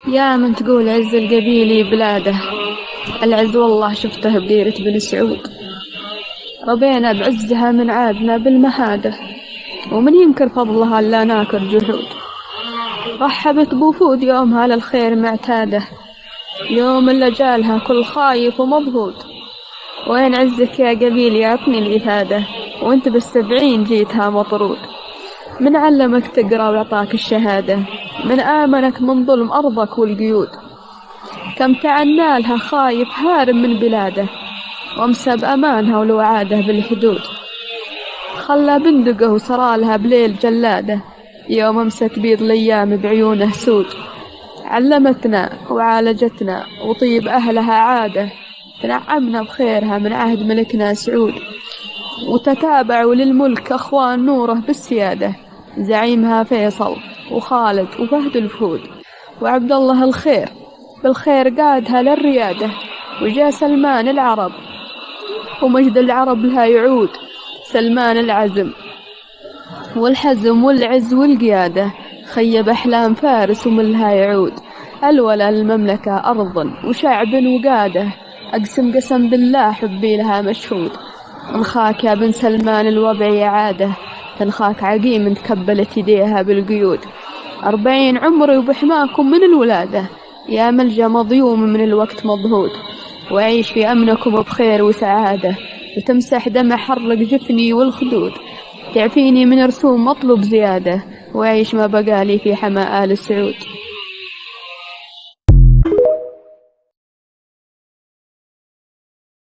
يا من تقول عز القبيلي بلاده، العز والله شفته بديرة بن سعود. ربينا بعزها من عادنا بالمهادة، ومن ينكر فضلها إلا ناكر جحود. رحبت بوفود يومها للخير معتادة، يوم اللي جالها كل خايف ومضهود. وين عزك يا قبيلي عطني الإفادة، وانت بالسبعين جيتها مطرود. من علمك تقرأ وعطاك الشهادة، من آمنك من ظلم أرضك والقيود. كم تعنالها خايف هارب من بلاده، وامسى بأمانها والوعاده بالحدود. خلى بندقه وسرالها بليل جلاده، يوم امسك بيض الأيام بعيونه سود. علمتنا وعالجتنا وطيب أهلها عاده، تنعمنا بخيرها من عهد ملكنا سعود. وتتابعوا للملك أخوان نوره بالسيادة، زعيمها فيصل وخالد وفهد الفهود. وعبد الله الخير بالخير قادها للريادة، وجاء سلمان العرب ومجد العرب لها يعود. سلمان العزم والحزم والعز والقيادة، خيب أحلام فارس وملها يعود. الولا المملكة أرض وشعب وقادة، أقسم قسم بالله حبي لها مشهود. انخاك يا بن سلمان الوضع عادة، تنخاك عقيم تكبلت يديها بالقيود. 40 عمري وبحماكم من الولادة، يا ملجأ مضيوم من الوقت مضهود. وأعيش في أمنكم بخير وسعادة، وتمسح دمع حرق جفني والخدود. تعفيني من رسوم مطلوب زيادة، وأعيش ما بقالي في حماة آل سعود.